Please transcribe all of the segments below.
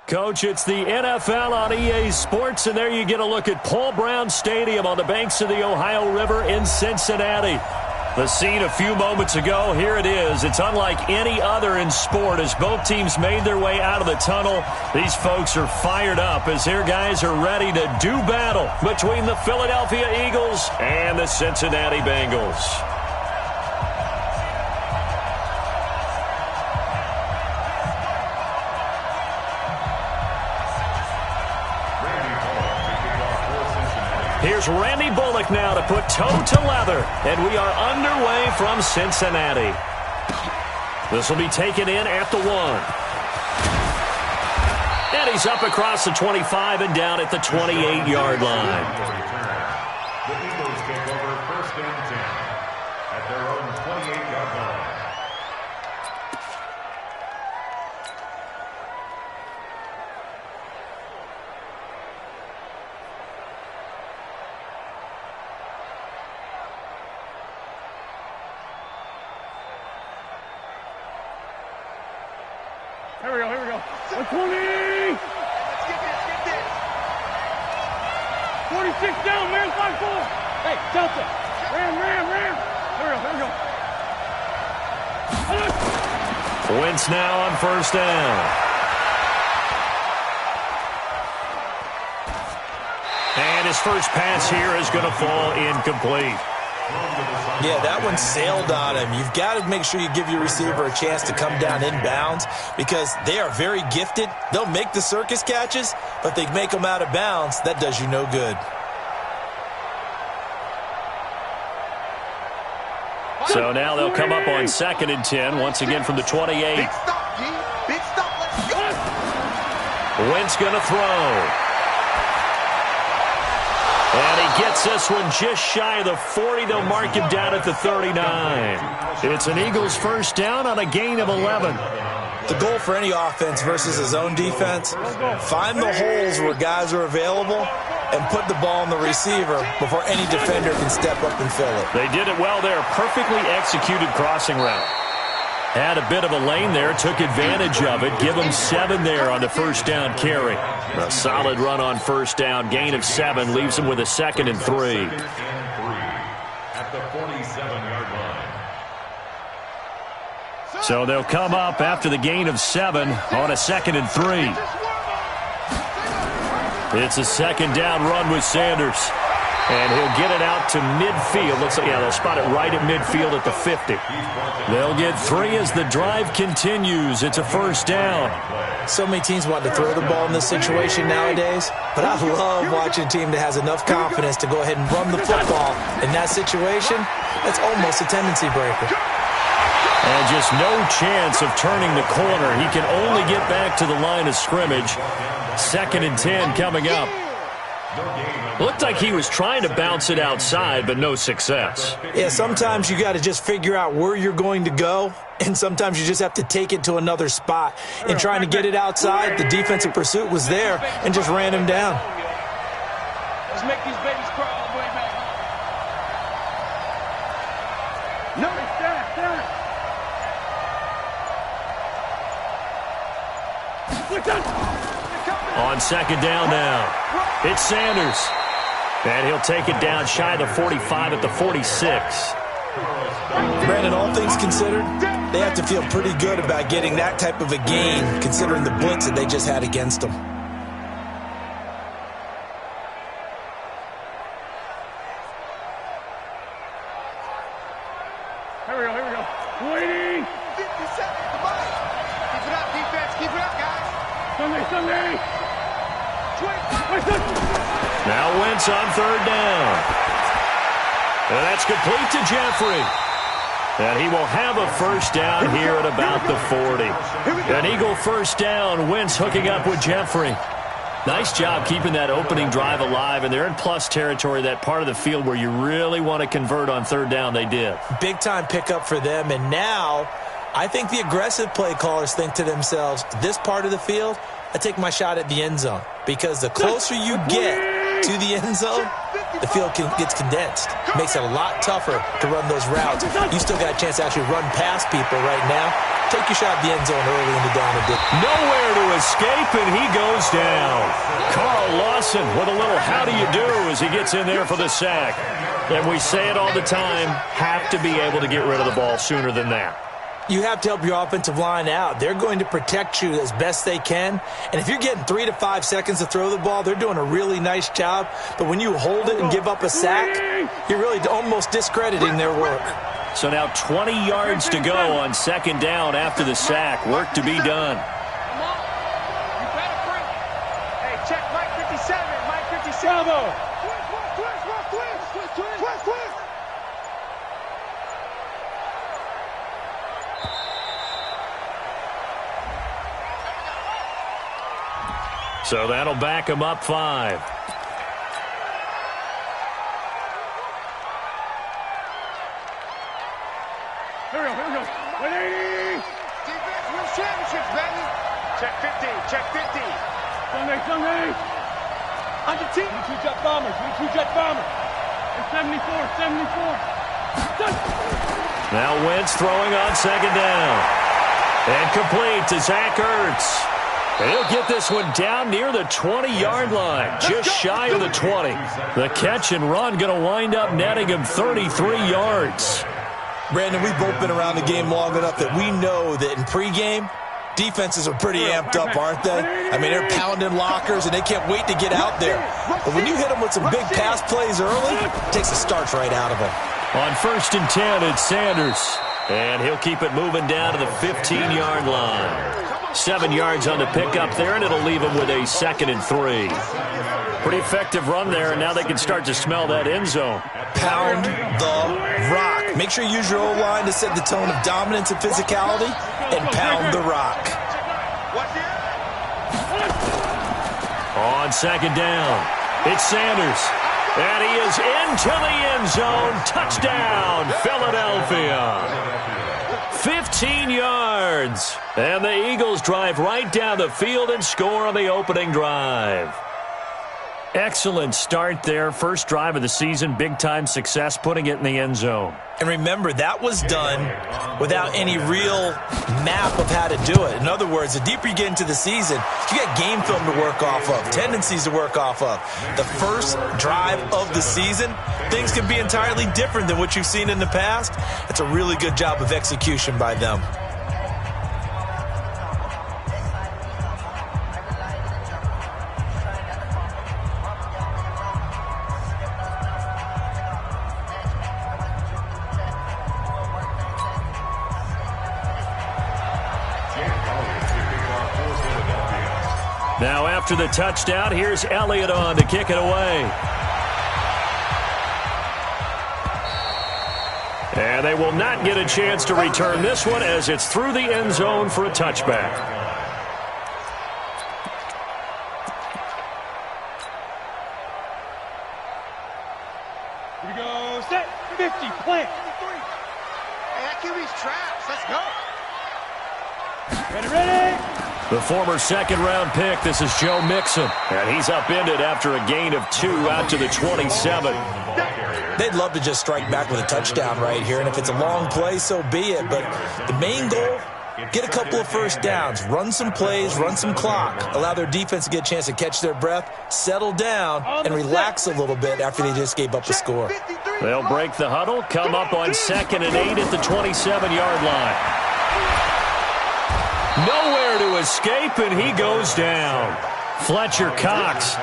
Coach, it's the NFL on EA Sports, and there you get a look at Paul Brown Stadium on the banks of the Ohio River in Cincinnati. The scene a few moments ago, here it is. It's unlike any other in sport as both teams made their way out of the tunnel. These folks are fired up as their guys are ready to do battle between the Philadelphia Eagles and the Cincinnati Bengals. Here's Randy Bullock now to put toe to leather, and we are underway from Cincinnati. This will be taken in at the 1. And he's up across the 25 and down at the 28-yard line. The Eagles take over 1st and 10 at their own 28-yard line. Here we go. 120! Let's get this. 46 down, man, 5-4. Hey, Delta. Ram. Here we go. Wentz now on 1st down. And his first pass here is going to fall incomplete. Yeah, that one sailed on him. You've got to make sure you give your receiver a chance to come down inbounds because they are very gifted. They'll make the circus catches, but they make them out of bounds. That does you no good. So now they'll come up on 2nd and 10, once again from the 28. Big stop, let's go. Wentz going to throw. And he gets this one just shy of the 40. They'll mark him down at the 39. It's an Eagles first down on a gain of 11. The goal for any offense versus a zone defense, find the holes where guys are available and put the ball on the receiver before any defender can step up and fill it. They did it well there. Perfectly executed crossing route. Had a bit of a lane there, took advantage of it. Give them 7 there on the first down carry. A solid run on first down. Gain of 7 leaves them with a 2nd and 3. At the 47-yard line. So they'll come up after the gain of 7 on a 2nd and 3. It's a 2nd down run with Sanders. And he'll get it out to midfield. Looks like, yeah, they'll spot it right at midfield at the 50. They'll get 3 as the drive continues. It's a first down. So many teams want to throw the ball in this situation nowadays, but I love watching a team that has enough confidence to go ahead and run the football. In that situation, that's almost a tendency breaker. And just no chance of turning the corner. He can only get back to the line of scrimmage. 2nd and 10 coming up. Looked like he was trying to bounce it outside, but no success. Yeah, sometimes you got to just figure out where you're going to go, and sometimes you just have to take it to another spot. And trying to get it outside, the defensive pursuit was there and just ran him down. Let's make these babies cry all the way back. No, On 2nd down now, it's Sanders. And he'll take it down shy of the 45 at the 46. Brandon, all things considered, they have to feel pretty good about getting that type of a gain, considering the blitz that they just had against them. Here we go. Waiting. 50 seconds, come on. Keep it up, defense. Keep it up, guys. Sunday. Now Wentz on 3rd down. And that's complete to Jeffrey. And he will have a first down here at about the 40. An Eagle first down. Wentz hooking up with Jeffrey. Nice job keeping that opening drive alive, and they're in plus territory, that part of the field where you really want to convert on 3rd down. They did. Big-time pickup for them, and now I think the aggressive play callers think to themselves, this part of the field, I take my shot at the end zone, because the closer you get to the end zone, the field gets condensed. Makes it a lot tougher to run those routes. You still got a chance to actually run past people right now. take your shot at the end zone early in the down a bit. Nowhere to escape, and he goes down. Carl Lawson with a little how do you do as he gets in there for the sack. And we say it all the time, have to be able to get rid of the ball sooner than that. You have to help your offensive line out. They're going to protect you as best they can. And if you're getting 3 to 5 seconds to throw the ball, they're doing a really nice job. But when you hold it and give up a sack, you're really almost discrediting their work. So now 20 yards to go on second down after the sack. Work to be done. Hey, check Mike 57. Mike 57. Twist. So that'll back him up 5. Here we go. 180. Defense wins championships, baby. Check 50. Sunday. On your team. We two jet bombers. And 74. Now Wentz throwing on second down. And complete to Zach Ertz. And he'll get this one down near the 20-yard line, just shy of the 20. The catch and run going to wind up netting him 33 yards. Brandon, we've both been around the game long enough that we know that in pregame, defenses are pretty amped up, aren't they? I mean, they're pounding lockers, and they can't wait to get out there. But when you hit them with some big pass plays early, it takes the starch right out of them. On 1st and 10, it's Sanders. And he'll keep it moving down to the 15-yard line. 7 yards on the pickup there, and it'll leave him with a 2nd and 3. Pretty effective run there, and now they can start to smell that end zone. Pound the rock. Make sure you use your O-line to set the tone of dominance and physicality, and pound the rock. On second down, it's Sanders. And he is into the end zone. Touchdown, Philadelphia. 15 yards. And the Eagles drive right down the field and score on the opening drive. Excellent start there. First drive of the season. Big-time success putting it in the end zone. And remember, that was done without any real map of how to do it. In other words, the deeper you get into the season, you got game film to work off of, tendencies to work off of. The first drive of the season, things can be entirely different than what you've seen in the past. It's a really good job of execution by them. Now after the touchdown, here's Elliott on to kick it away. And they will not get a chance to return this one as it's through the end zone for a touchback. Here we go. Set. 50. Plant. Hey, that QB's traps. Let's go. Ready. The former second-round pick, this is Joe Mixon. And he's upended after a gain of 2 out to the 27. They'd love to just strike back with a touchdown right here, and if it's a long play, so be it. But the main goal, get a couple of first downs, run some plays, run some clock, allow their defense to get a chance to catch their breath, settle down, and relax a little bit after they just gave up a score. They'll break the huddle, come up on 2nd and 8 at the 27-yard line. Nowhere to escape, and he goes down. Fletcher Cox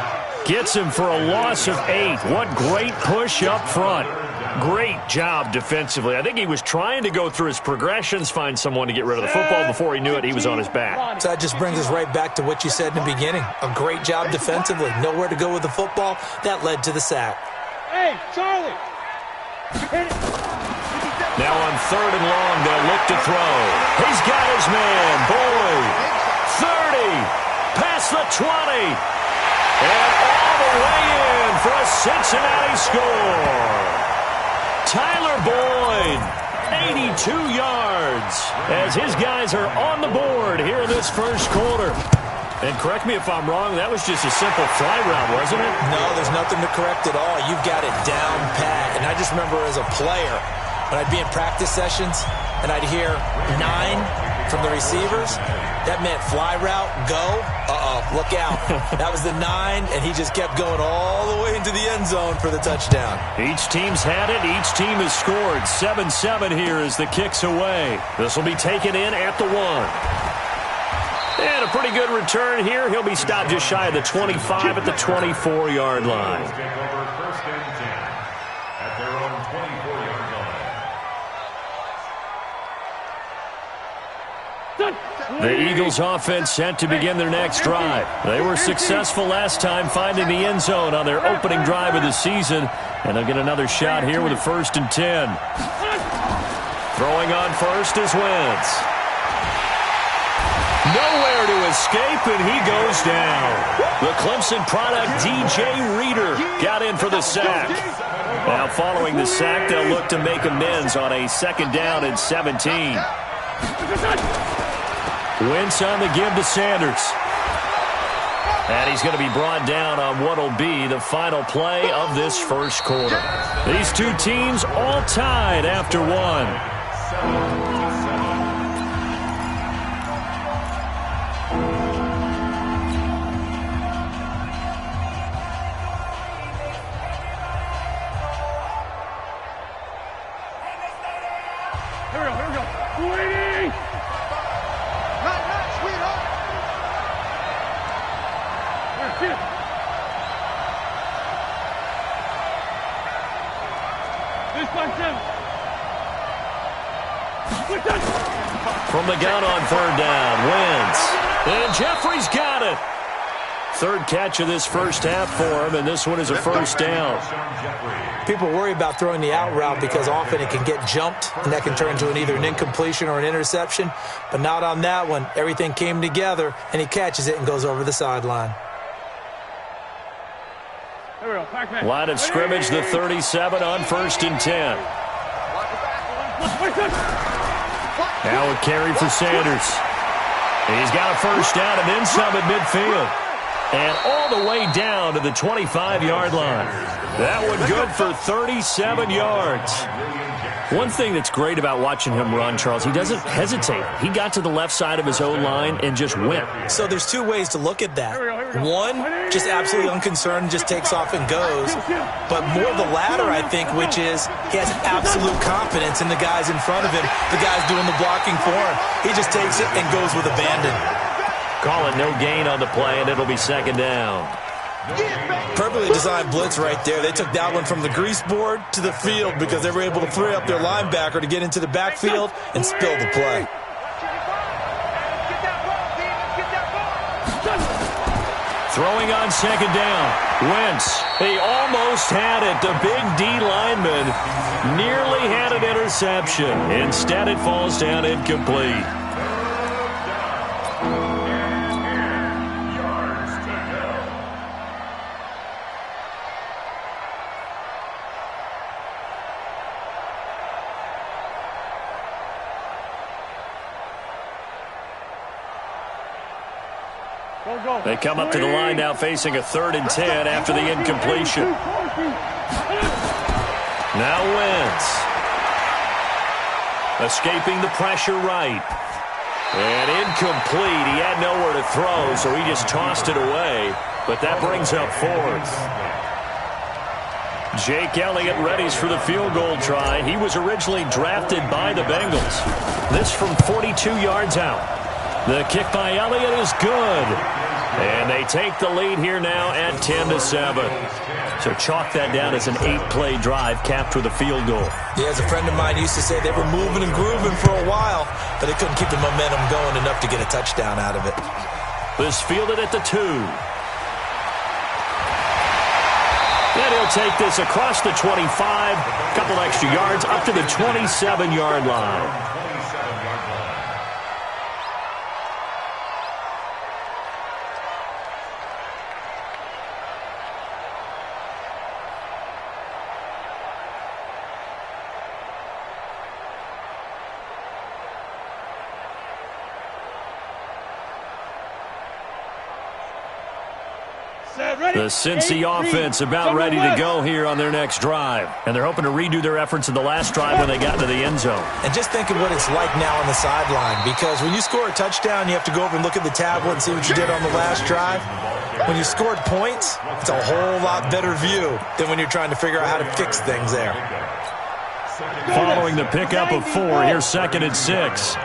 gets him for a loss of 8. What great push up front. Great job defensively. I think he was trying to go through his progressions, find someone to get rid of the football. Before he knew it, he was on his back. So that just brings us right back to what you said in the beginning. A great job defensively. Nowhere to go with the football. That led to the sack. Hey, Charlie. Hit it. Now on 3rd and long, they'll look to throw. He's got his man, Boyd. 30, past the 20, and all the way in for a Cincinnati score. Tyler Boyd, 82 yards, as his guys are on the board here in this first quarter. And correct me if I'm wrong, that was just a simple fly route, wasn't it? No, there's nothing to correct at all. You've got it down pat. And I just remember as a player, when I'd be in practice sessions and I'd hear 9, from the receivers, that meant fly route, go, look out. That was the 9, and he just kept going all the way into the end zone for the touchdown. Each team's had it. Each team has scored. 7-7 here as the kick's away. This will be taken in at the 1. And a pretty good return here. He'll be stopped just shy of the 25 at the 24-yard line. Take over first and 10 at their own 24-yard line. The Eagles offense set to begin their next drive. They were successful last time finding the end zone on their opening drive of the season, and they'll get another shot here with a 1st and 10. Throwing on first is Wentz. Nowhere to escape, and he goes down. The Clemson product, DJ Reader, got in for the sack. Now following the sack, they'll look to make amends on a 2nd down and 17. Wentz on the give to Sanders. And he's going to be brought down on what will be the final play of this first quarter. These two teams all tied after 1. From the gun on 3rd down, Wentz. And Jeffrey's got it. 3rd catch of this first half for him, and this one is a 1st down. People worry about throwing the out route because often it can get jumped, and that can turn into either an incompletion or an interception. But not on that one. Everything came together, and he catches it and goes over the sideline. Line of scrimmage, the 37 on 1st and 10. Now a carry for Sanders. He's got a 1st down and then some at midfield. And all the way down to the 25-yard line. That one good for 37 yards. One thing that's great about watching him run, Charles, he doesn't hesitate. He got to the left side of his own line and just went. So there's 2 ways to look at that. One, just absolutely unconcerned, just takes off and goes. But more the latter, I think, which is he has absolute confidence in the guys in front of him, the guys doing the blocking for him. He just takes it and goes with abandon. Call it no gain on the play, and it'll be 2nd down. Perfectly designed blitz right there. They took that one from the grease board to the field because they were able to free up their linebacker to get into the backfield and spill the play. Throwing on 2nd down. Wentz, he almost had it. The big D lineman nearly had an interception. Instead, it falls down incomplete. They come up to the line now facing a 3rd and 10 after the incompletion. Now Wentz. Escaping the pressure right. And incomplete. He had nowhere to throw, so he just tossed it away. But that brings up 4th. Jake Elliott readies for the field goal try. He was originally drafted by the Bengals. This from 42 yards out. The kick by Elliott is good. And they take the lead here now at 10-7. So chalk that down as an 8-play drive capped with a field goal. Yeah, as a friend of mine used to say, they were moving and grooving for a while, but they couldn't keep the momentum going enough to get a touchdown out of it. This fielded at the 2. Then he'll take this across the 25, a couple extra yards, up to the 27-yard line. The Cincy offense about ready to go here on their next drive. And they're hoping to redo their efforts in the last drive when they got into the end zone. And just think of what it's like now on the sideline, because when you score a touchdown, you have to go over and look at the tablet and see what you did on the last drive. When you scored points, it's a whole lot better view than when you're trying to figure out how to fix things there. Following the pickup of 4, here's 2nd and 6.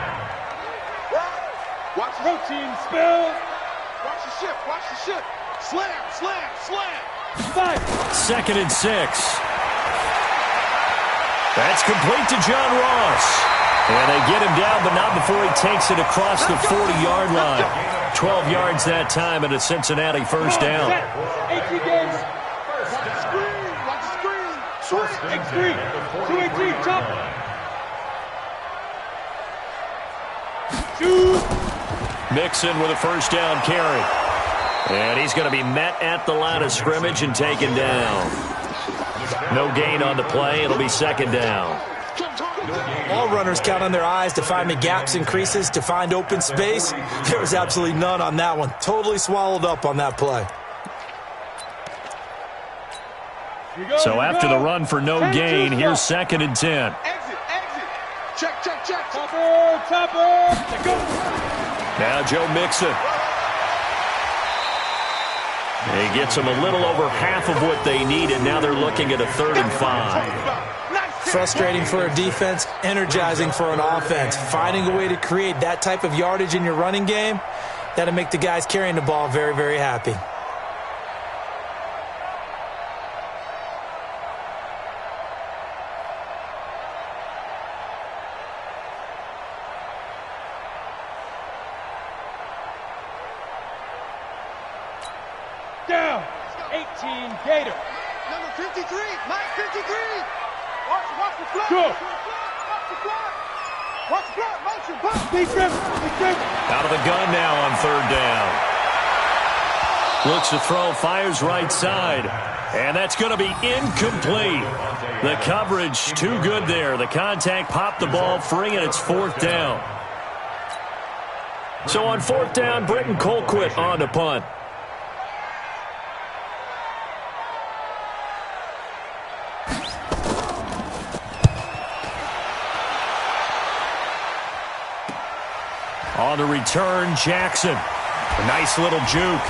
Watch the routine spill. Watch the ship. Watch the ship. Slam, slam, slam. 2nd and 6. That's complete to John Ross. And they get him down, but not before he takes it across the 40-yard line. 12 yards that time, and a Cincinnati first down. 18 games. Watch the screen. Watch the screen. Short. X3. 218. Jump. Shoot. Mixon with a first down carry. And he's going to be met at the line of scrimmage and taken down. No gain on the play. It'll be 2nd down. All runners count on their eyes to find the gaps and creases, to find open space. There was absolutely none on that one. Totally swallowed up on that play. So after the run for no gain, here's 2nd and 10. Exit, exit. Check, check, check. Topper, topper. Go. Now Joe Mixon. He gets them a little over half of what they need, and now they're looking at a 3rd and 5. Frustrating for a defense, energizing for an offense. Finding a way to create that type of yardage in your running game, that'll make the guys carrying the ball very, very happy. Down. 18 Gator. Number 53. Mike 53. Watch the floor. Go. Watch the floor. Watch the floor. Motion. Pump. Big grip. Big grip. Out of the gun now on 3rd down. Looks to throw. Fires right side. And that's going to be incomplete. The coverage too good there. The contact popped the ball free, and it's 4th down. So on 4th down, Britton Colquitt on to punt. On the return, Jackson. A nice little juke.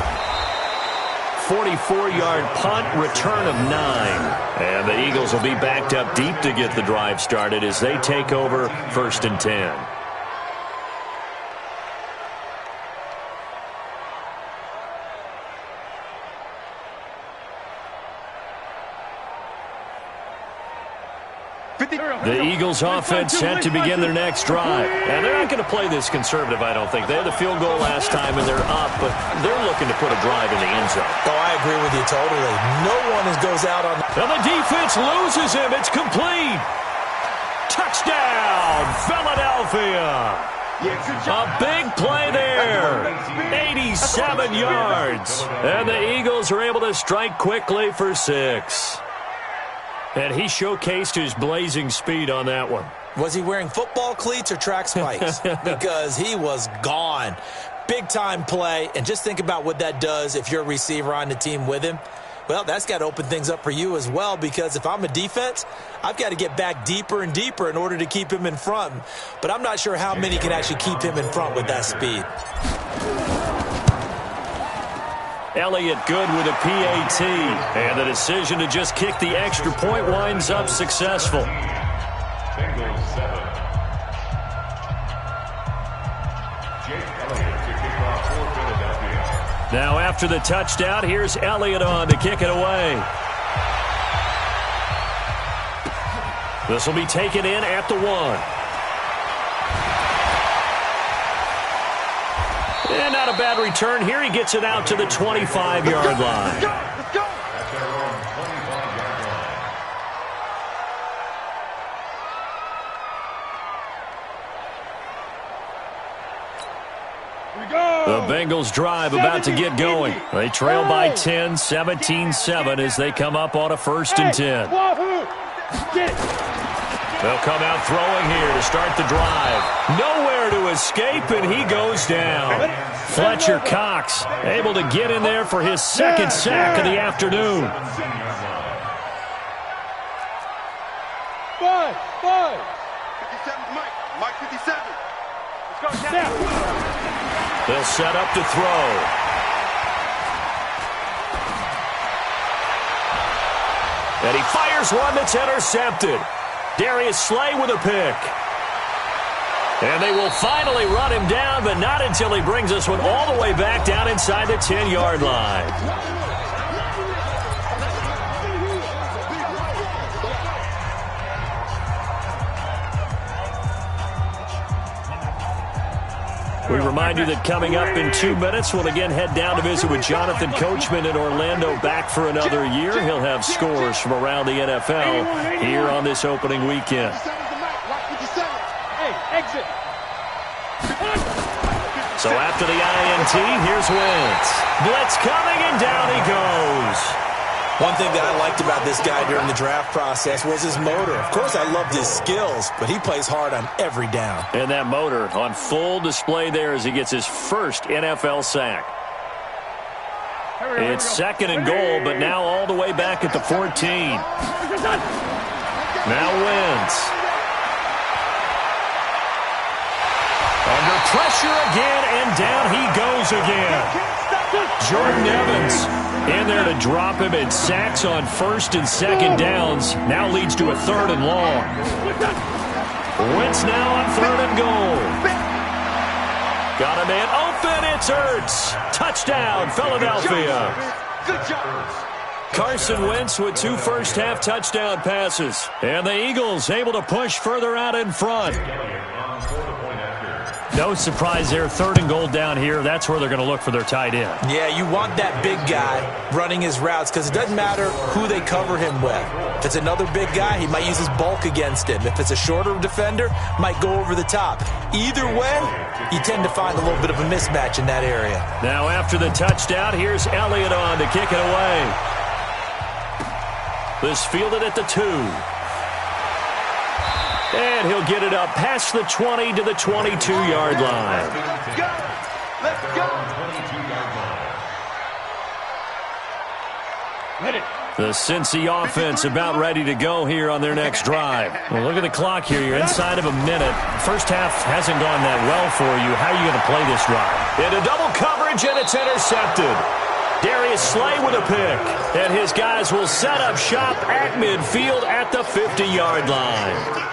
44-yard punt, return of 9. And the Eagles will be backed up deep to get the drive started as they take over 1st and 10. The Eagles offense set to begin their next drive. And they're not going to play this conservative, I don't think. They had the field goal last time, and they're up, but they're looking to put a drive in the end zone. Oh, I agree with you totally. No one goes out on... And the defense loses him. It's complete. Touchdown, Philadelphia. A big play there. 87 yards. And the Eagles are able to strike quickly for 6. And he showcased his blazing speed on that one. Was he wearing football cleats or track spikes? Because he was gone. Big-time play, and just think about what that does if you're a receiver on the team with him. Well, that's got to open things up for you as well, because if I'm a defense, I've got to get back deeper and deeper in order to keep him in front. But I'm not sure how many can actually keep him in front with that speed. Elliott good with a PAT, and the decision to just kick the extra point winds up successful. Bengals 7. Jake Elliott to kick off for Philadelphia. Now after the touchdown, here's Elliott on to kick it away. This will be taken in at the 1. And not a bad return here. He gets it out to the 25-yard line. At their own 25-yard line. The Bengals drive about to get going. They trail by 10, 17-7 as they come up on a 1st and 10. They'll come out throwing here to start the drive. Nowhere to escape, and he goes down. Fletcher Cox able to get in there for his second sack of the afternoon. 5. 57, Mike 57. Let's go, They'll set up to throw. And he fires one that's intercepted. Darius Slay with a pick. And they will finally run him down, but not until he brings this one all the way back down inside the 10-yard line. We remind you that coming up in 2 minutes, we'll again head down to visit with Jonathan Coachman in Orlando, back for another year. He'll have scores from around the NFL here on this opening weekend. So after the INT, here's Wentz. Blitz coming, and down he goes. One thing that I liked about this guy during the draft process was his motor. Of course, I loved his skills, but he plays hard on every down. And that motor on full display there as he gets his first NFL sack. It's second and goal, but now all the way back at the 14. Now Wentz. Under pressure again, and down he goes again. Jordan Evans in there to drop him, and sacks on first and second downs. Now leads to a third and long. Wentz now on third and goal. Got a man open. It's Ertz. Touchdown, Philadelphia. Good job. Carson Wentz with 2 first-half touchdown passes. And the Eagles able to push further out in front. No surprise there, third and goal down here. That's where they're going to look for their tight end. Yeah, you want that big guy running his routes because it doesn't matter who they cover him with. If it's another big guy, he might use his bulk against him. If it's a shorter defender, might go over the top. Either way, you tend to find a little bit of a mismatch in that area. Now after the touchdown, here's Elliott on to kick it away. This fielded at the 2. And he'll get it up past the 20 to the 22-yard line. Let's go. Hit it. The Cincy offense about ready to go here on their next drive. Well, look at the clock here. You're inside of a minute. First half hasn't gone that well for you. How are you going to play this drive? Into double coverage, and it's intercepted. Darius Slay with a pick. And his guys will set up shop at midfield at the 50-yard line.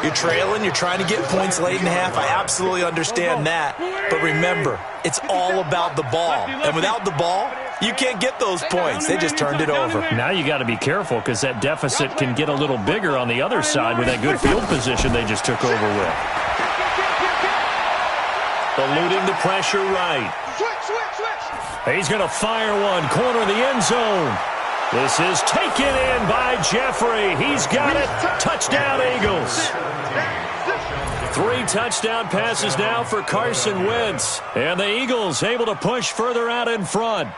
You're trailing, you're trying to get points late in half. I absolutely understand that. But remember, it's all about the ball. And without the ball, you can't get those points. They just turned it over. Now you got to be careful because that deficit can get a little bigger on the other side with that good field position they just took over with. Eluding the pressure right. He's going to fire one, corner of the end zone. This is taken in by Jeffrey. He's got it. Touchdown, Eagles. 3 touchdown passes now for Carson Wentz. And the Eagles able to push further out in front.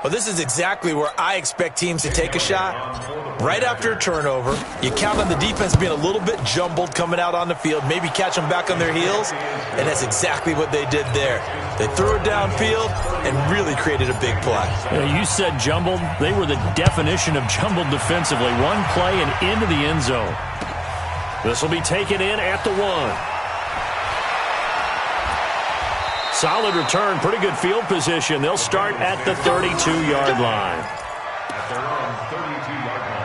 Well, this is exactly where I expect teams to take a shot. Right after a turnover, you count on the defense being a little bit jumbled coming out on the field, maybe catch them back on their heels, and that's exactly what they did there. They threw it downfield and really created a big play. You said jumbled. They were the definition of jumbled defensively. One play and into the end zone. This will be taken in at the 1. Solid return, pretty good field position. They'll start at the 32-yard line. At their own 32-yard line.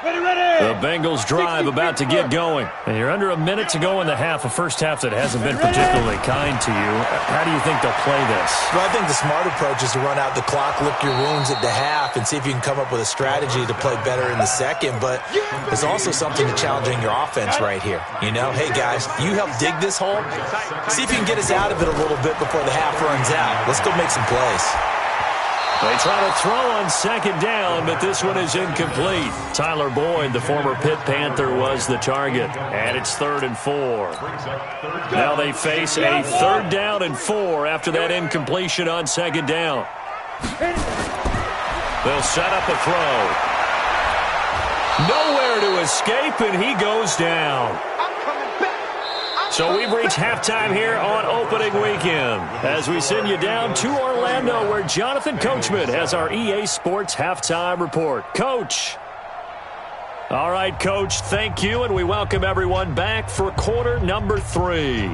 Ready. The Bengals drive about to get going. And you're under a minute to go in the half, a first half that hasn't been particularly kind to you. How do you think they'll play this? Well, I think the smart approach is to run out the clock, lick your wounds at the half, and see if you can come up with a strategy to play better in the second. But there's also something to challenging your offense right here. You know, hey, guys, you help dig this hole. See if you can get us out of it a little bit before the half runs out. Let's go make some plays. They try to throw on second down, but this one is incomplete. Tyler Boyd, the former Pitt Panther, was the target. And it's 3rd and 4. Now they face a 3rd down and 4 after that incompletion on second down. They'll set up a throw. Nowhere to escape, and he goes down. So we've reached halftime here on opening weekend as we send you down to Orlando where Jonathan Coachman has our EA Sports halftime report. Coach. All right, Coach, thank you, and we welcome everyone back for quarter number 3.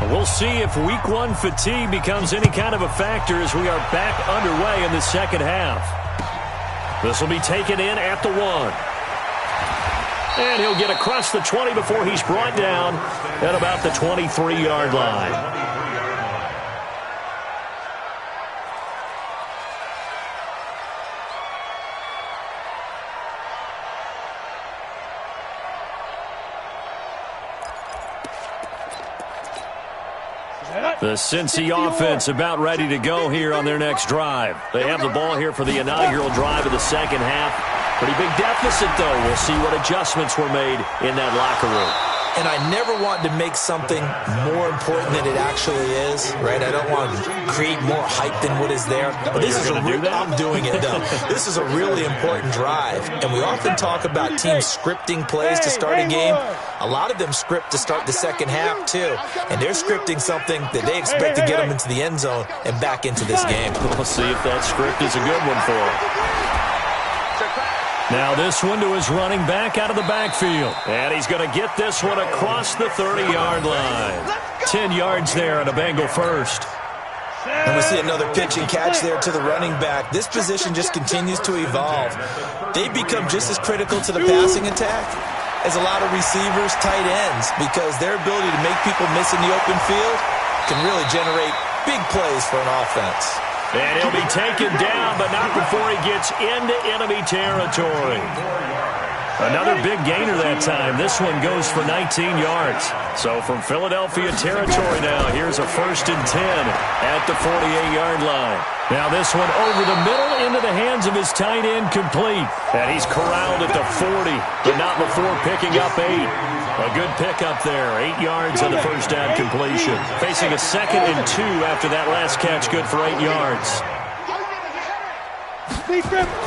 We'll see if week 1 fatigue becomes any kind of a factor as we are back underway in the second half. This will be taken in at the 1. And he'll get across the 20 before he's brought down at about the 23-yard line. The Cincy offense about ready to go here on their next drive. They have the ball here for the inaugural drive of the second half. Pretty big deficit, though. We'll see what adjustments were made in that locker room. And I never want to make something more important than it actually is, right? I don't want to create more hype than what is there. But this is I'm doing it, though. This is a really important drive. And we often talk about teams scripting plays to start a game. A lot of them script to start the second half, too. And they're scripting something that they expect to get them into the end zone and back into this game. We'll see if that script is a good one for them. Now this one to his running back out of the backfield. And he's going to get this one across the 30-yard line. 10 yards there on a Bengal first. And we see another pitch and catch there to the running back. This position just continues to evolve. They become just as critical to the passing attack as a lot of receivers, tight ends, because their ability to make people miss in the open field can really generate big plays for an offense. And he'll be taken down, but not before he gets into enemy territory. Another big gainer that time. This one goes for 19 yards. So from Philadelphia territory now, here's a 1st and 10 at the 48-yard line. Now this one over the middle into the hands of his tight end complete. And he's corralled at the 40, but not before picking up 8. A good pickup there, 8 yards on the first down completion. Facing a 2nd and 2 after that last catch, good for 8 yards.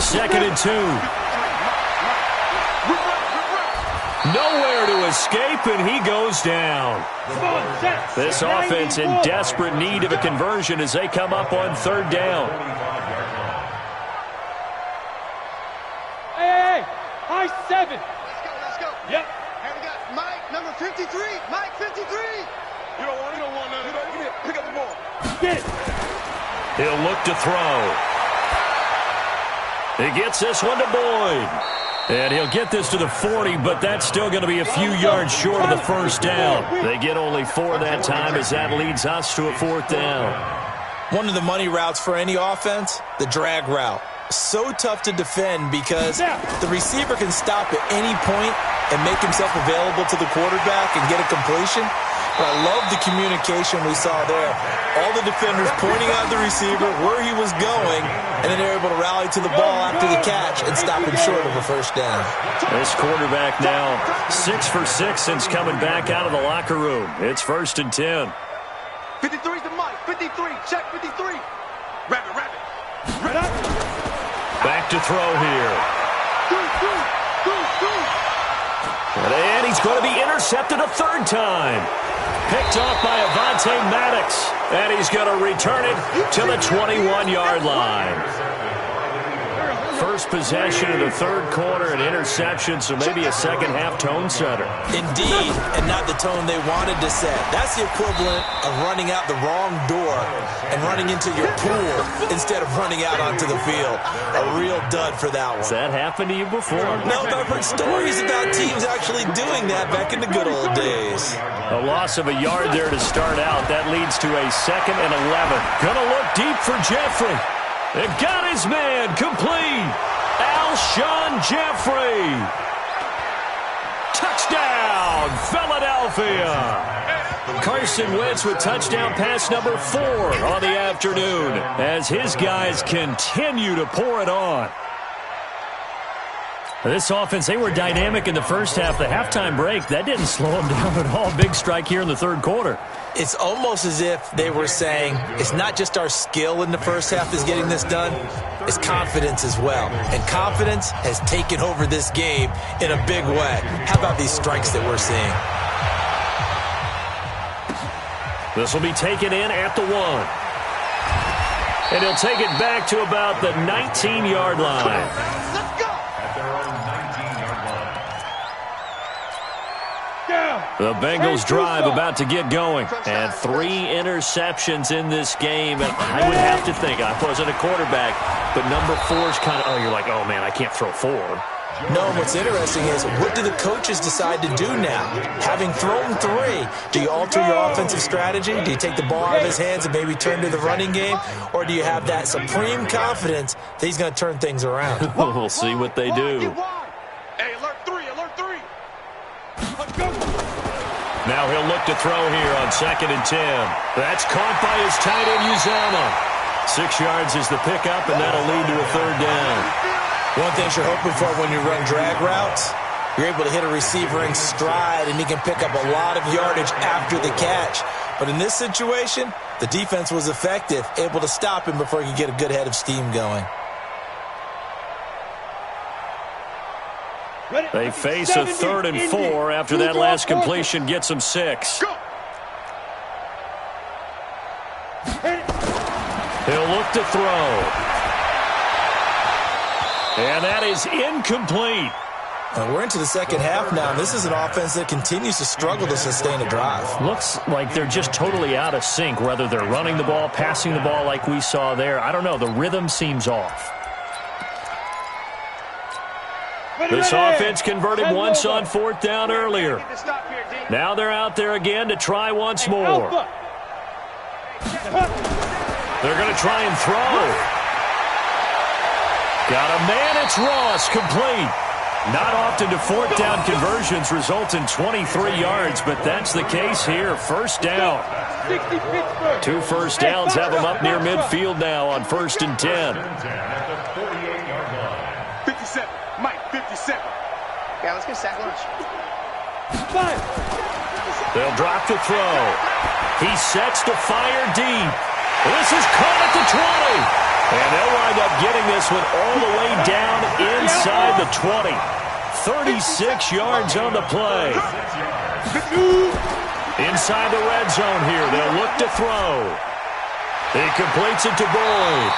2nd and 2. Nowhere to escape, and he goes down. This offense in desperate need of a conversion as they come up on 3rd down. Hey, high 7. Let's go. Yep. And we got Mike, number 53. Mike, 53. You don't want none of that. Pick up the ball. Get it. He'll look to throw. He gets this one to Boyd. And he'll get this to the 40, but that's still going to be a few yards short of the first down. They get only 4 that time as that leads us to a 4th down. One of the money routes for any offense, the drag route. So tough to defend because the receiver can stop at any point and make himself available to the quarterback and get a completion. But I love the communication we saw there. All the defenders pointing out the receiver, where he was going, and then they're able to rally to the ball after the catch and stop him short of a first down. This quarterback now 6 for 6 since coming back out of the locker room. It's 1st and 10. 53's the Mike. 53. Check 53. Rabbit. Back to throw here. And he's going to be intercepted a 3rd time. Picked off by Avonte Maddox. And he's going to return it to the 21-yard line. First possession of the 3rd quarter, an interception, so maybe a second-half tone setter. Indeed, and not the tone they wanted to set. That's the equivalent of running out the wrong door and running into your pool instead of running out onto the field. A real dud for that one. Has that happened to you before? No, but I've heard stories about teams actually doing that back in the good old days. A loss of a yard there to start out. That leads to a 2nd and 11. Gonna look deep for Jeffrey. They've got his man complete. Alshon Jeffrey. Touchdown, Philadelphia. Carson Wentz with touchdown pass number 4 on the afternoon as his guys continue to pour it on. This offense, they were dynamic in the first half. The halftime break, that didn't slow them down at all. Big strike here in the third quarter. It's almost as if they were saying, it's not just our skill in the first half that's getting this done, it's confidence as well. And confidence has taken over this game in a big way. How about these strikes that we're seeing? This will be taken in at the 1. And he'll take it back to about the 19-yard line. The Bengals drive about to get going. And 3 interceptions in this game. And I would have to think, I wasn't a quarterback, but number 4 is kind of, oh, you're like, oh, man, I can't throw 4. No, what's interesting is, what do the coaches decide to do now? Having thrown 3, do you alter your offensive strategy? Do you take the ball out of his hands and maybe turn to the running game? Or do you have that supreme confidence that he's going to turn things around? We'll see what they do. Hey, alert 3, alert 3. Let's go. Now he'll look to throw here on 2nd and 10. That's caught by his tight end, Uzama. 6 yards is the pickup, and that'll lead to a 3rd down. One thing you're hoping for when you run drag routes, you're able to hit a receiver in stride, and he can pick up a lot of yardage after the catch. But in this situation, the defense was effective, able to stop him before he could get a good head of steam going. They face a 3rd and 4 after that last completion gets them 6. He'll look to throw. And that is incomplete. We're into the second half now, and this is an offense that continues to struggle to sustain a drive. Looks like they're just totally out of sync, whether they're running the ball, passing the ball like we saw there. I don't know. The rhythm seems off. This offense converted once on 4th down earlier. Now they're out there again to try once more. They're going to try and throw. Got a man, it's Ross, complete. Not often do 4th down conversions result in 23 yards, but that's the case here. 1st down. 2 first downs have them up near midfield now on 1st and 10. 57. Mike, 57. Yeah, let's get sack lunch. 5. They'll drop to throw. He sets to fire deep. This is caught at the 20. And they'll wind up getting this one all the way down inside the 20. 36 yards on the play. Inside the red zone here. They'll look to throw. He completes it to Boyd.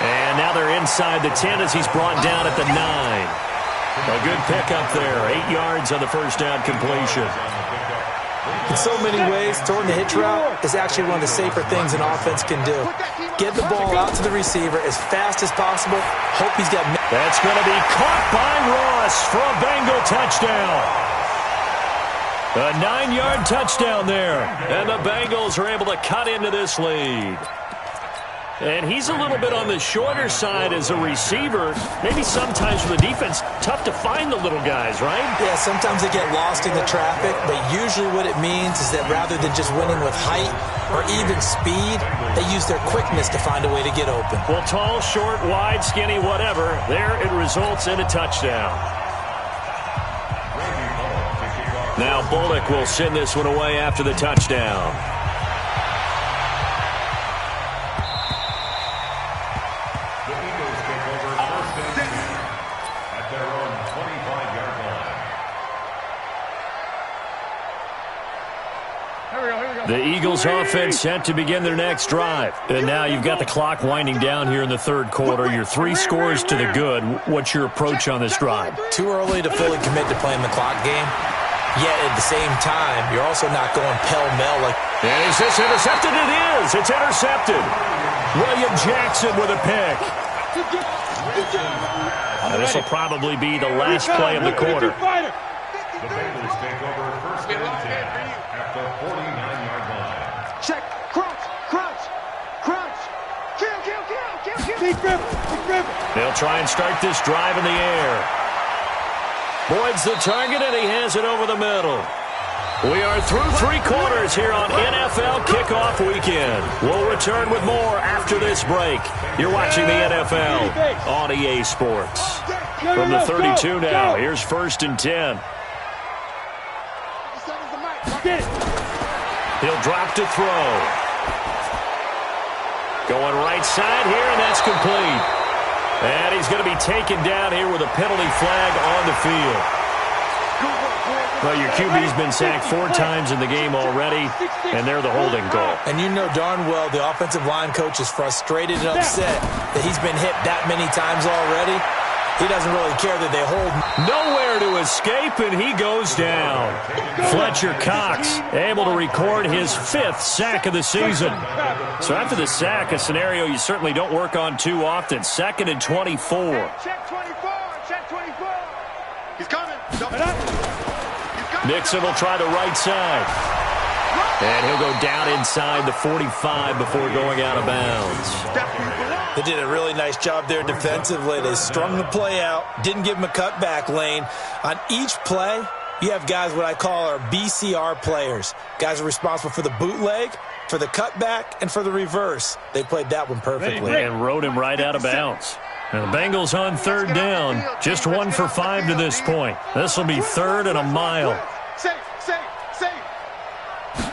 And now they're inside the 10 as he's brought down at the 9. A good pickup there. 8 yards on the 1st down completion. In so many ways, throwing the hitch route is actually one of the safer things an offense can do. Get the ball out to the receiver as fast as possible. Hope he's got... That's going to be caught by Ross for a Bengal touchdown. A 9-yard touchdown there. And the Bengals are able to cut into this lead. And he's a little bit on the shorter side as a receiver. Maybe sometimes for the defense, tough to find the little guys, right? Yeah, sometimes they get lost in the traffic, but usually what it means is that rather than just winning with height or even speed, they use their quickness to find a way to get open. Well, tall, short, wide, skinny, whatever, there it results in a touchdown. Now Bullock will send this one away after the touchdown. The Eagles offense set to begin their next drive. And now you've got the clock winding down here in the 3rd quarter. Your 3 scores to the good. What's your approach on this drive? Too early to fully commit to playing the clock game. Yet at the same time, you're also not going pell-mell like... And is this intercepted? It is. It's intercepted. William Jackson with a pick. This will probably be the last play of the quarter. The Bengals take over 1st and 10 at the 49-yard line. Check. Crunch. Crunch. Crunch. Kill, kill, kill, kill, kill. Big Ripper. Big Ripper. They'll try and start this drive in the air. Boyd's the target, and he has it over the middle. We are through 3 quarters here on NFL Kickoff Weekend. We'll return with more after this break. You're watching the NFL on EA Sports. From the 32 now, here's 1st and 10. He'll drop to throw. Going right side here, and that's complete. And he's going to be taken down here with a penalty flag on the field. Well, your QB's been sacked 4 times in the game already, and they're the holding call. And you know darn well the offensive line coach is frustrated and upset that he's been hit that many times already. He doesn't really care that they hold. Nowhere to escape, and he goes down. Fletcher Cox able to record his 5th sack of the season. So after the sack, a scenario you certainly don't work on too often. 2nd and 24. Check 24. Check 24. He's coming. Nixon will try the right side. And he'll go down inside the 45 before going out of bounds. They did a really nice job there defensively. They strung the play out, didn't give him a cutback lane. On each play, you have guys what I call our BCR players. Guys are responsible for the bootleg, for the cutback, and for the reverse. They played that one perfectly. And rode him right out of bounds. And the Bengals on 3rd down. Just 1 for 5 to this point. This will be 3rd and a mile. Safe.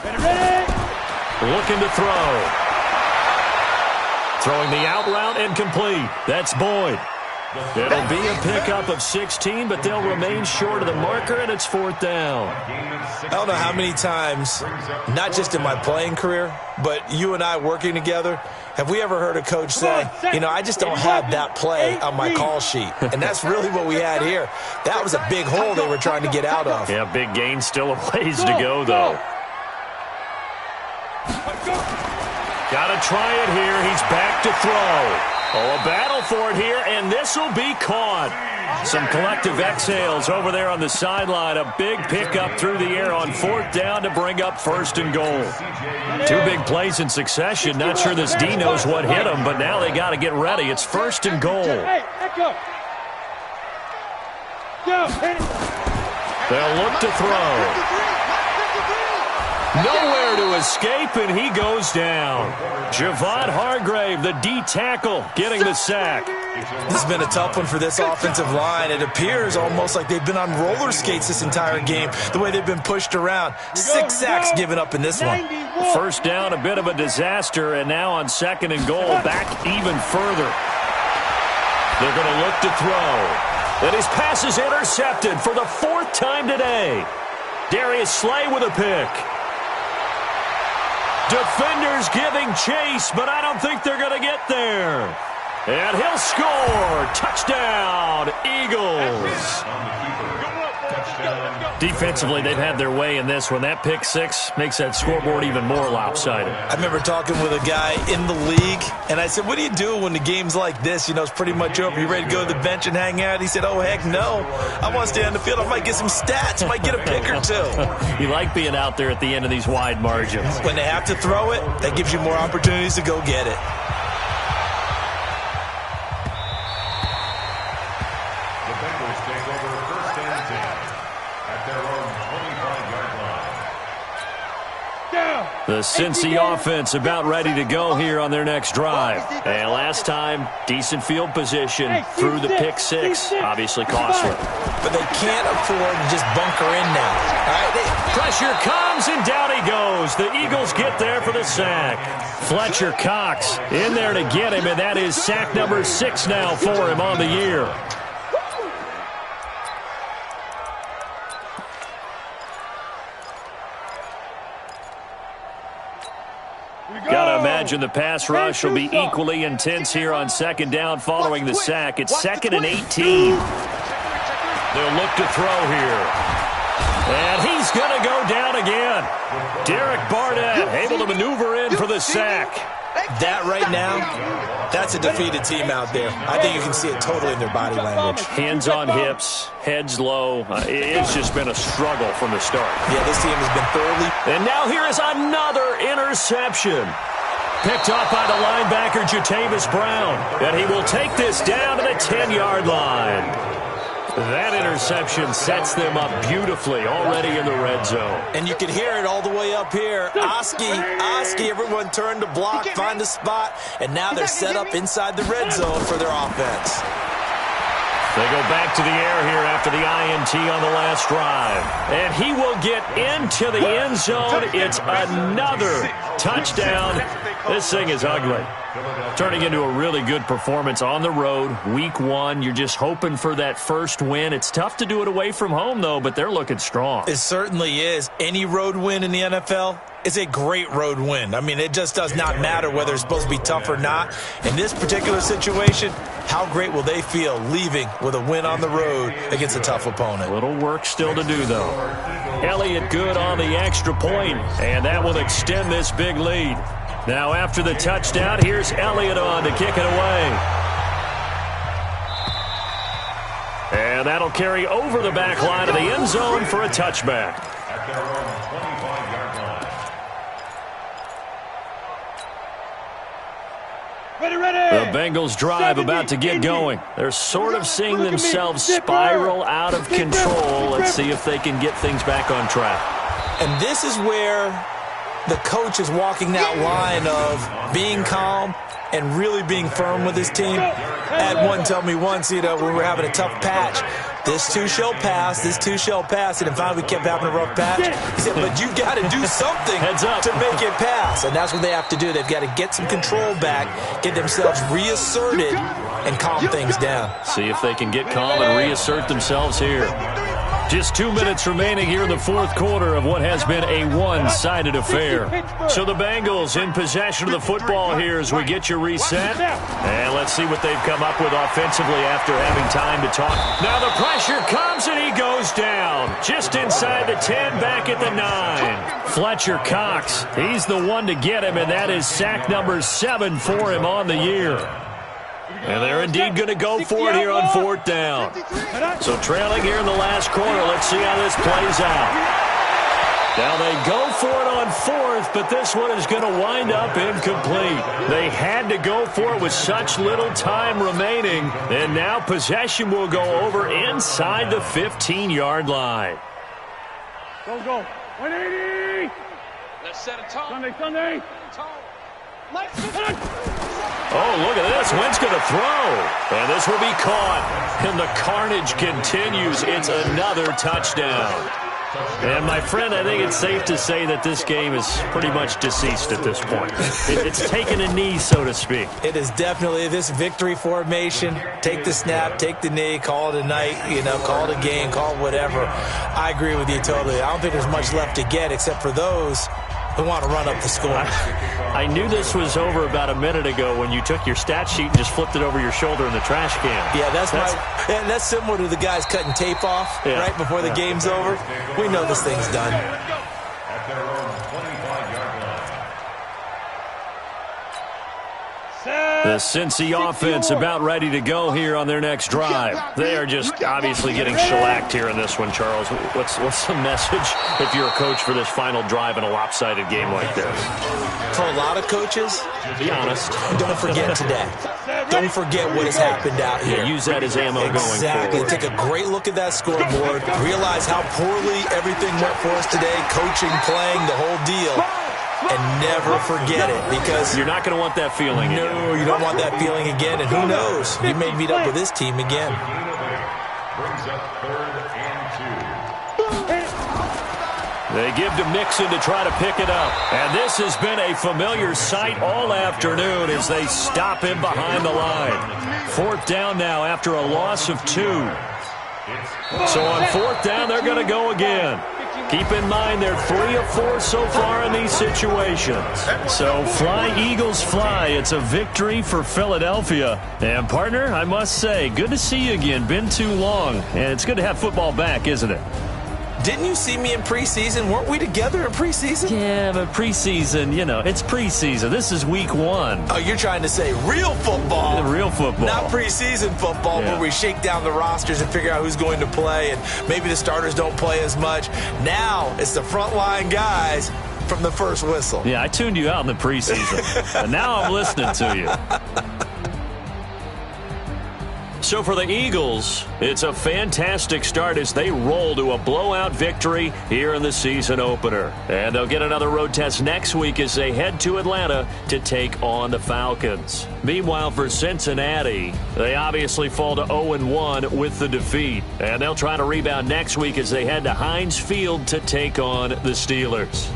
Ready. Looking to throw. Throwing the out route and complete. That's Boyd. It'll be a pickup of 16, but they'll remain short of the marker, and it's 4th down. I don't know how many times, not just in my playing career, but you and I working together, have we ever heard a coach say, you know, I just don't have that play on my call sheet. And that's really what we had here. That was a big hole they were trying to get out of. Yeah, big gain, still a ways to go, though. Got to try it here. He's back to throw. Oh, a battle for it here, and this will be caught. Some collective exhales over there on the sideline. A big pickup through the air on 4th down to bring up 1st and goal. 2 big plays in succession. Not sure this D knows what hit him, but now they got to get ready. It's 1st and goal. They'll look to throw. Nowhere to escape, and he goes down. Javon Hargrave, the D tackle, getting the sack. This has been a tough one for this offensive line. It appears almost like they've been on roller skates this entire game, the way they've been pushed around. 6 sacks given up in this one. 1st down, a bit of a disaster, and now on 2nd and goal, back even further. They're going to look to throw. And his pass is intercepted for the 4th time today. Darius Slay with a pick. Defenders giving chase, but I don't think they're going to get there. And he'll score. Touchdown, Eagles. Defensively, they've had their way in this one. That pick 6 makes that scoreboard even more lopsided. I remember talking with a guy in the league, and I said, what do you do when the game's like this? You know, it's pretty much over. You ready to go to the bench and hang out? He said, oh, heck no. I want to stay on the field. I might get some stats. I might get a pick or 2. You like being out there at the end of these wide margins. When they have to throw it, that gives you more opportunities to go get it. The Cincy offense about ready to go here on their next drive. And last time, decent field position through the pick 6. Obviously costly. But they can't afford to just bunker in now. All right? Pressure comes, and down he goes. The Eagles get there for the sack. Fletcher Cox in there to get him, and that is sack number 6 now for him on the year. Gotta imagine the pass rush will be equally intense here on 2nd down following the sack. It's 2nd and 18. They'll look to throw here. And he's going to go down again. Derek Barnett able to maneuver in for the sack. That right now, that's a defeated team out there. I think you can see it totally in their body language. Hands on hips, heads low. It's just been a struggle from the start. Yeah, this team has been thoroughly. And now here is another interception. Picked off by the linebacker, Jatavis Brown. And he will take this down to the 10-yard line. That interception sets them up beautifully already in the red zone. And you can hear it all the way up here. Oski, everyone turned to block, find a spot, and now they're set up inside the red zone for their offense. They go back to the air here after the INT on the last drive. And he will get into the end zone. It's another touchdown. This thing is ugly. Turning into a really good performance on the road. Week 1, you're just hoping for that first win. It's tough to do it away from home, though, but they're looking strong. It certainly is. Any road win in the NFL is a great road win. I mean, it just does not matter whether it's supposed to be tough or not. In this particular situation, how great will they feel leaving with a win on the road against a tough opponent? A little work still to do, though. Elliott good on the extra point, and that will extend this big lead. Now after the touchdown, here's Elliott on to kick it away. And that'll carry over the back line of the end zone for a touchback. At their own 25-yard line. Ready. The Bengals drive about to get going. They're sort of seeing themselves spiral out of control. Let's see if they can get things back on track. And this is where the coach is walking that line of being calm and really being firm with his team. Had one tell me once, when we were having a tough patch, this too shall pass, this too shall pass. And finally we kept having a rough patch. He said, but you got to do something to make it pass. And that's what they have to do. They've got to get some control back, get themselves reasserted, and calm things down. See if they can get calm and reassert themselves here. Just 2 minutes remaining here in the fourth quarter of what has been a one-sided affair. So the Bengals in possession of the football here as we get you reset. And let's see what they've come up with offensively after having time to talk. Now the pressure comes and he goes down. Just inside the 10, back at the 9. Fletcher Cox, he's the one to get him, and that is sack number 7 for him on the year. And they're indeed going to go for it here on 4th down. So trailing here in the last quarter. Let's see how this plays out. Now they go for it on 4th, but this one is going to wind up incomplete. They had to go for it with such little time remaining. And now possession will go over inside the 15-yard line. Go. 180. Let's set a tone. Sunday. Oh, look at this. Wentz going to throw. And this will be caught. And the carnage continues. It's another touchdown. And, my friend, I think it's safe to say that this game is pretty much deceased at this point. It's taken a knee, so to speak. It is definitely this victory formation. Take the snap, take the knee, call it a night, call it a game, call it whatever. I agree with you totally. I don't think there's much left to get except for those who want to run up the score. I knew this was over about a minute ago when you took your stat sheet and just flipped it over your shoulder in the trash can. Yeah, that's similar to the guys cutting tape off right before the game's over. We know this thing's done. At their own 25-yard line. The Cincy offense about ready to go here on their next drive. They are just obviously getting shellacked here in this one, Charles. What's the message if you're a coach for this final drive in a lopsided game like this? For a lot of coaches, be honest, don't forget today. Don't forget what has happened out here. Yeah, use that as ammo going forward. Exactly. Take a great look at that scoreboard. Realize how poorly everything went for us today. Coaching, playing, the whole deal. And never forget it, because you're not going to want that feeling again. No, you don't want that feeling again. And who knows? You may meet up with this team again. Brings up 3rd and 2. They give to Mixon to try to pick it up. And this has been a familiar sight all afternoon as they stop him behind the line. 4th down now after a loss of 2. So on 4th down, they're going to go again. Keep in mind they're 3 of 4 so far in these situations. So fly, Eagles, fly. It's a victory for Philadelphia. And, partner, I must say, good to see you again. Been too long. And it's good to have football back, isn't it? Didn't you see me in preseason? Weren't we together in preseason? Yeah, but preseason, it's preseason. This is week 1. Oh, you're trying to say real football. Real football. Not preseason football where we shake down the rosters and figure out who's going to play, and maybe the starters don't play as much. Now it's the frontline guys from the first whistle. Yeah, I tuned you out in the preseason. And now I'm listening to you. So for the Eagles, it's a fantastic start as they roll to a blowout victory here in the season opener. And they'll get another road test next week as they head to Atlanta to take on the Falcons. Meanwhile, for Cincinnati, they obviously fall to 0-1 with the defeat. And they'll try to rebound next week as they head to Heinz Field to take on the Steelers.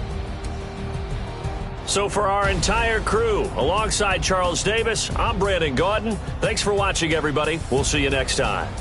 So for our entire crew, alongside Charles Davis, I'm Brandon Gaudin. Thanks for watching, everybody. We'll see you next time.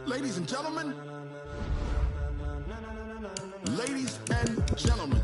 Ladies and gentlemen. Ladies and gentlemen.